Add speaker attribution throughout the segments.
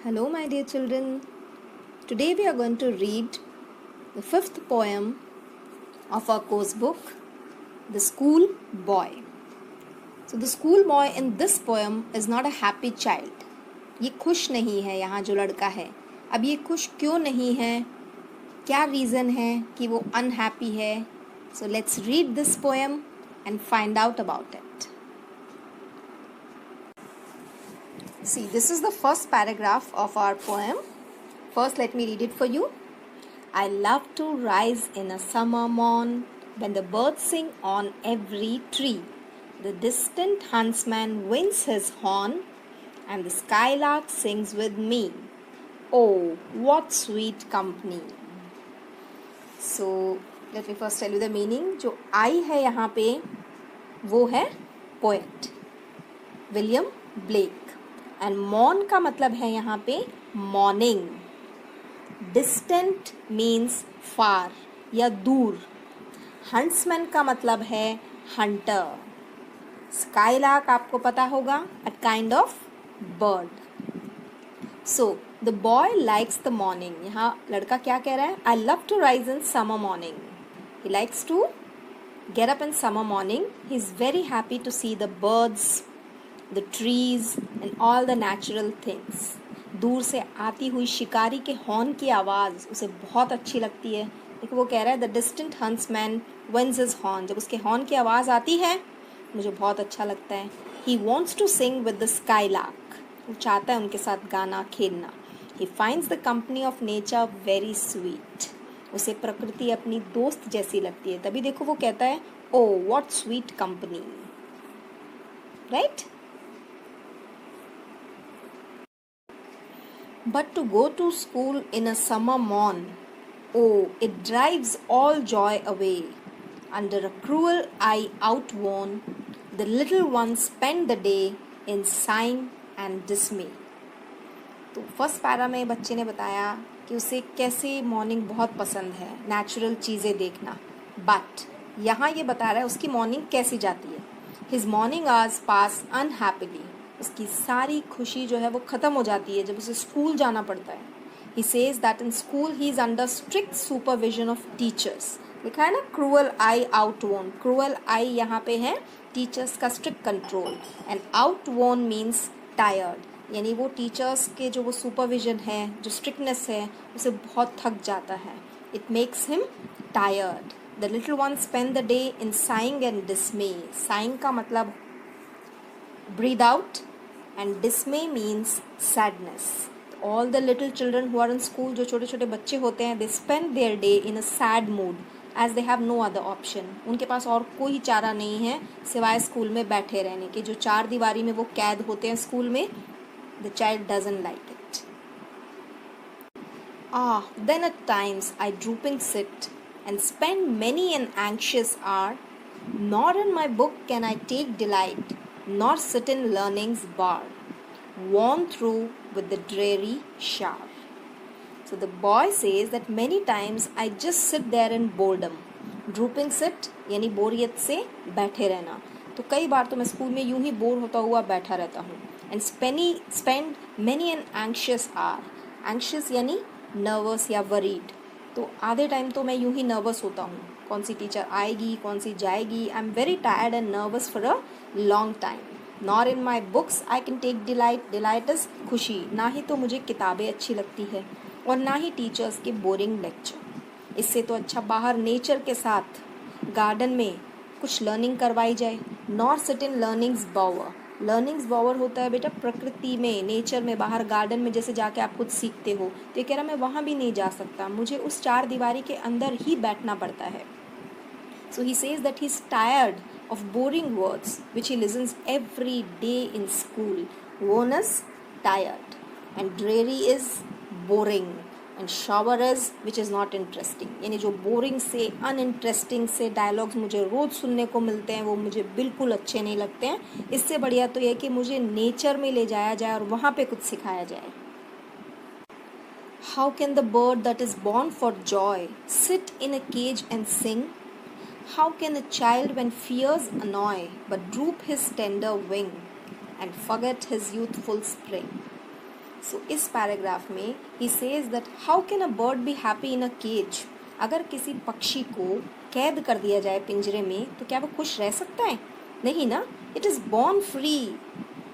Speaker 1: Hello, my dear children. Today we are going to read the fifth poem of our course book, The School Boy. So, the school boy in this poem is not a happy child. ये खुश नहीं है यहाँ जो लड़का है. अब ये खुश क्यों नहीं है? क्या रीज़न है कि वो अनहैप्पी है? So, let's read this poem and find out about it. See, this is the first paragraph of our poem. First, let me read it for you. I love to rise in a summer morn when the birds sing on every tree. The distant huntsman winds his horn and the skylark sings with me. Oh, what sweet company. So, let me first tell you the meaning. जो I है यहाँ पे वो है poet William Blake and morn का मतलब है यहाँ पे मॉर्निंग. डिस्टेंट मीन्स फार या दूर. हंट्समैन का मतलब है हंटर. स्काईलार्क आपको पता होगा a kind of bird. So the boy likes the morning. यहाँ लड़का क्या कह रहा है? I love to rise in summer morning. He likes to get up in summer morning. He is very happy to see the birds, the trees and all the natural things. दूर से आती हुई शिकारी के हॉर्न की आवाज़ उसे बहुत अच्छी लगती है. देखो वो कह रहा है the distant huntsman winds his horn. जब उसके हॉर्न की आवाज़ आती है मुझे बहुत अच्छा लगता है. He wants to sing with the skylark. वो चाहता है उनके साथ गाना खेलना. He finds the company of nature very sweet. उसे प्रकृति अपनी दोस्त जैसी लगती है. तभी देखो वो कहता है o what sweet company. Right. But to go to school in a summer morn, o it drives all joy away. Under a cruel eye outworn, the little ones spend the day in sighing and dismay. तो first para में बच्चे ने बताया कि उसे कैसे morning बहुत पसंद है, नेचुरल चीज़ें देखना. बट यहाँ ये बता रहा है उसकी मॉर्निंग कैसी जाती है. हिज मॉर्निंग आवर्स पास अनहैप्पीली. उसकी सारी खुशी जो है वो ख़त्म हो जाती है जब उसे स्कूल जाना पड़ता है. ही says that in school he is under strict supervision of teachers. लिखा है ना क्रूअल आई आउटवोन. क्रूअल आई यहाँ पे है टीचर्स का strict control. And outworn means tired. यानी वो टीचर्स के जो वो सुपरविजन है, जो स्ट्रिक्टनेस है, उसे बहुत थक जाता है. It makes him tired. The little one spend the day in sighing and dismay. Sighing का मतलब breathe out and dismay means sadness. All the little children who are in school, जो छोटे छोटे बच्चे होते हैं, they spend their day in a sad mood as they have no other option. उनके पास और कोई चारा नहीं है सिवाय स्कूल में बैठे रहने के. जो चार दीवारी में वो कैद होते हैं स्कूल में, the child doesn't like it. Then at times I drooping sit and spend many an anxious hour, nor in my book can I take delight, nor sit in learning's bar, worn through with the dreary shower. So the boy says that many times I just sit there in boredom. Drooping sit यानी बोरियत से बैठे रहना. तो कई बार तो मैं school में यूं ही बोर होता हुआ बैठा रहता हूँ. And spend many an anxious hour. Anxious यानी नर्वस या वरीड. तो आधे टाइम तो मैं यूं ही नर्वस होता हूँ, कौन सी टीचर आएगी, कौन सी जाएगी. I am very tired and nervous for a long time. Nor in my books I can take delight. Delight is खुशी. ना ही तो मुझे किताबें अच्छी लगती है और ना ही टीचर्स के बोरिंग लेक्चर. इससे तो अच्छा बाहर नेचर के साथ गार्डन में कुछ लर्निंग करवाई जाए. Nor sit in learning's bower. Learning's bower होता है बेटा प्रकृति में, नेचर में, बाहर गार्डन में जैसे जाके आप कुछ सीखते हो. तो ये कह रहा मैं वहाँ भी नहीं जा सकता, मुझे उस चार दीवारी के अंदर ही बैठना पड़ता है. So he says that he is tired of boring words which he listens every day in school. One is tired and dreary is boring and shower is which is not interesting. यानी जो boring से uninteresting से dialogues मुझे रोज़ सुनने को मिलते हैं वो मुझे बिल्कुल अच्छे नहीं लगते हैं. इससे बढ़िया तो ये कि मुझे नेचर में ले जाया जाए और वहाँ पे कुछ सिखाया जाए. How can the bird that is born for joy sit in a cage and sing. How can a child when fears annoy but droop his tender wing and forget his youthful spring. So इस paragraph में he says that how can a bird be happy in a cage. अगर किसी पक्षी को कैद कर दिया जाए पिंजरे में तो क्या वो खुश रह सकता है? नहीं ना. It is born free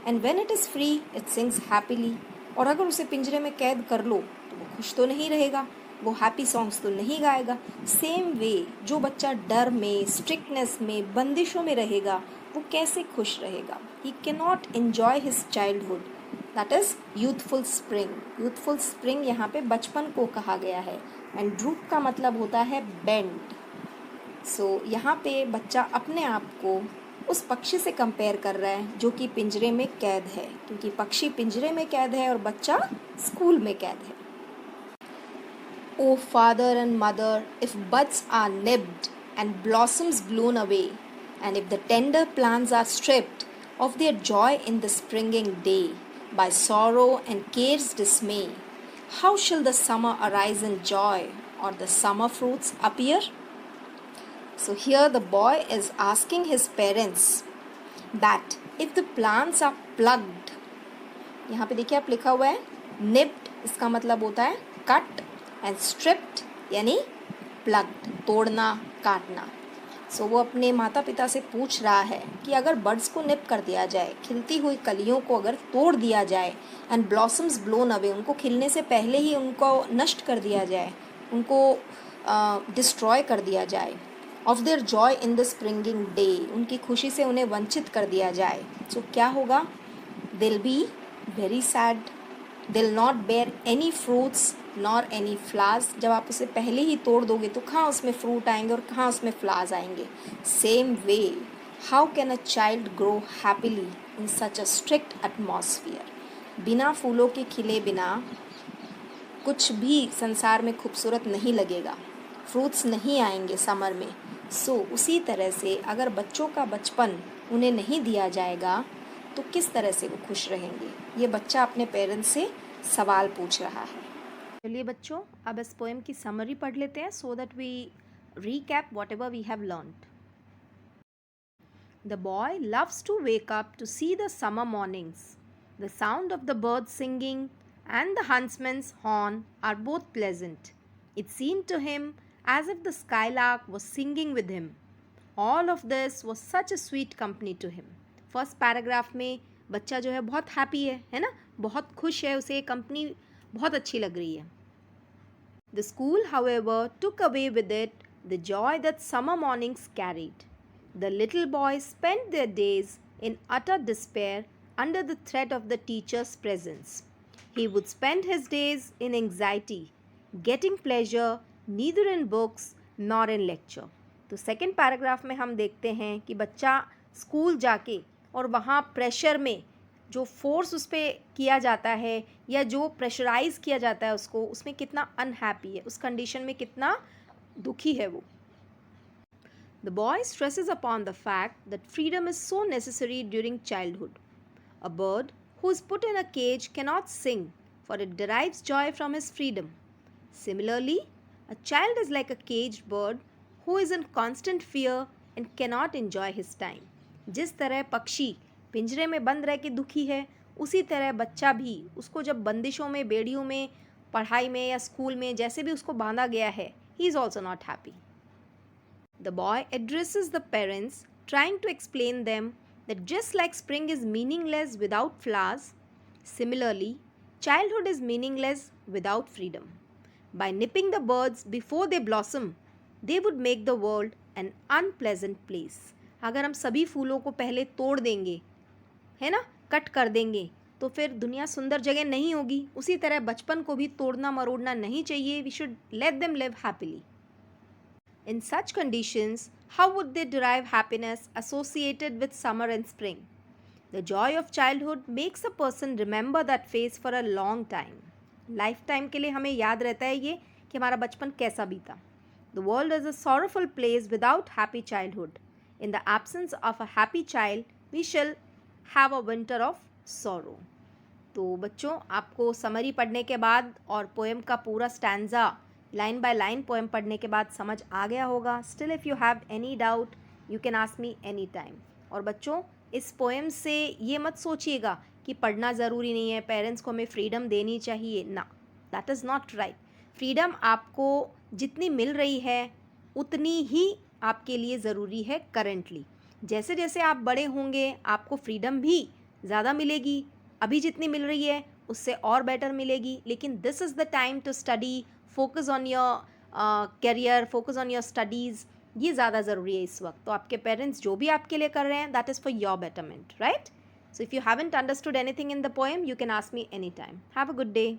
Speaker 1: and when it is free it sings happily. और अगर उसे पिंजरे में कैद कर लो तो वो खुश तो नहीं रहेगा, वो हैप्पी सॉन्ग्स तो नहीं गाएगा. सेम वे जो बच्चा डर में, स्ट्रिक्टनेस में, बंदिशों में रहेगा वो कैसे खुश रहेगा? He can not enjoy his childhood. That is youthful spring. Youthful spring यहाँ पे बचपन को कहा गया है. एंड ड्रूप का मतलब होता है बेंड. सो यहाँ पे बच्चा अपने आप को उस पक्षी से कंपेयर कर रहा है जो कि पिंजरे में कैद है, क्योंकि पक्षी पिंजरे में कैद है और बच्चा स्कूल में कैद है. O father and mother, if buds are nibbed and blossoms blown away, and if the tender plants are stripped of their joy in the springing day by sorrow and care's dismay, how shall the summer arise in joy or the summer fruits appear? So here the boy is asking his parents that if the plants are plucked, यहाँ पे देखिए आप लिखा हुआ है nibbed, इसका मतलब होता है कट, एंड स्ट्रिप्ड यानी प्लग्ड, तोड़ना, काटना. सो वो अपने माता पिता से पूछ रहा है कि अगर बर्ड्स को निप कर दिया जाए, खिलती हुई कलियों को अगर तोड़ दिया जाए, एंड ब्लॉसम्स ब्लोन अवे, उनको खिलने से पहले ही उनको नष्ट कर दिया जाए, उनको डिस्ट्रॉय कर दिया जाए, of their joy in the springing day, उनकी खुशी से उन्हें वंचित कर दिया जाए, सो क्या होगा? They'll be very sad. They'll not bear any fruits nor any flowers. जब आप उसे पहले ही तोड़ दोगे तो कहाँ उसमें फ्रूट आएंगे और कहाँ उसमें फ्लावर्स आएंगे. Same way how can a child grow happily in such a strict atmosphere. बिना फूलों के खिले बिना कुछ भी संसार में खूबसूरत नहीं लगेगा, फ्रूट्स नहीं आएंगे समर में. सो उसी तरह से अगर बच्चों का बचपन उन्हें नहीं दिया जाएगा तो किस तरह से वो खुश रहेंगे? ये बच्चा अपने पेरेंट्स से सवाल पूछ रहा है. चलिए बच्चों, अब इस पोएम की समरी पढ़ लेते हैं so that we recap whatever we have learned. The boy loves to wake up to see the summer mornings. The sound of the birds singing and the huntsman's horn are both pleasant. It seemed to him as if the skylark was singing with him. All of this was such a sweet company to him. First paragraph में बच्चा जो है बहुत happy है ना, बहुत खुश है, उसे कंपनी बहुत अच्छी लग रही है. The school, however, took away with it the joy that summer mornings carried. The little boys spent their days in utter despair under the threat of the teacher's presence. He would spend his days in anxiety, getting pleasure neither in books nor in lecture. तो second paragraph में हम देखते हैं कि बच्चा school जाके और वहाँ प्रेशर में जो फोर्स उस पर किया जाता है या जो प्रेशराइज किया जाता है उसको, उसमें कितना अनहैप्पी है, उस कंडीशन में कितना दुखी है वो. The boy stresses upon the fact that freedom is so necessary during childhood. A bird who is put in a cage cannot sing, for it derives joy from his freedom. Similarly, a child is like a caged bird who is in constant fear and cannot enjoy his time. जिस तरह पक्षी पिंजरे में बंद रह के दुखी है, उसी तरह बच्चा भी, उसको जब बंदिशों में, बेड़ियों में, पढ़ाई में या स्कूल में जैसे भी उसको बांधा गया है, he is also not happy. The boy addresses the parents, trying to explain them that just like spring is meaningless without flowers, similarly, childhood is meaningless without freedom. By nipping the birds before they blossom, they would make the world an unpleasant place. अगर हम सभी फूलों को पहले तोड़ देंगे, है ना, कट कर देंगे, तो फिर दुनिया सुंदर जगह नहीं होगी. उसी तरह बचपन को भी तोड़ना मरोड़ना नहीं चाहिए. We should let them live happily. In such conditions, how would they derive happiness associated with summer and spring? The joy of childhood makes a person remember that phase for a long time. Lifetime के लिए हमें याद रहता है ये कि हमारा बचपन कैसा बीता. The world is a sorrowful place without happy childhood. In the absence of a happy child, we shall have a winter of sorrow. तो बच्चों, आपको समरी पढ़ने के बाद और पोएम का पूरा stanza line by line poem पढ़ने के बाद समझ आ गया होगा. Still if you have any doubt you can ask me any time. और बच्चों, इस पोएम से ये मत सोचिएगा कि कि पढ़ना ज़रूरी नहीं है, पेरेंट्स को हमें फ्रीडम देनी चाहिए, ना, that is not right. Freedom आपको जितनी मिल रही है उतनी ही आपके लिए ज़रूरी है करेंटली. जैसे जैसे आप बड़े होंगे आपको फ्रीडम भी ज़्यादा मिलेगी, अभी जितनी मिल रही है उससे और बेटर मिलेगी. लेकिन this is the time to study, focus on your career, focus on your studies. ये ज़्यादा ज़रूरी है इस वक्त. तो आपके पेरेंट्स जो भी आपके लिए कर रहे हैं that is for your betterment, right? So if you haven't understood anything in the poem, you can ask me anytime. Have a good day.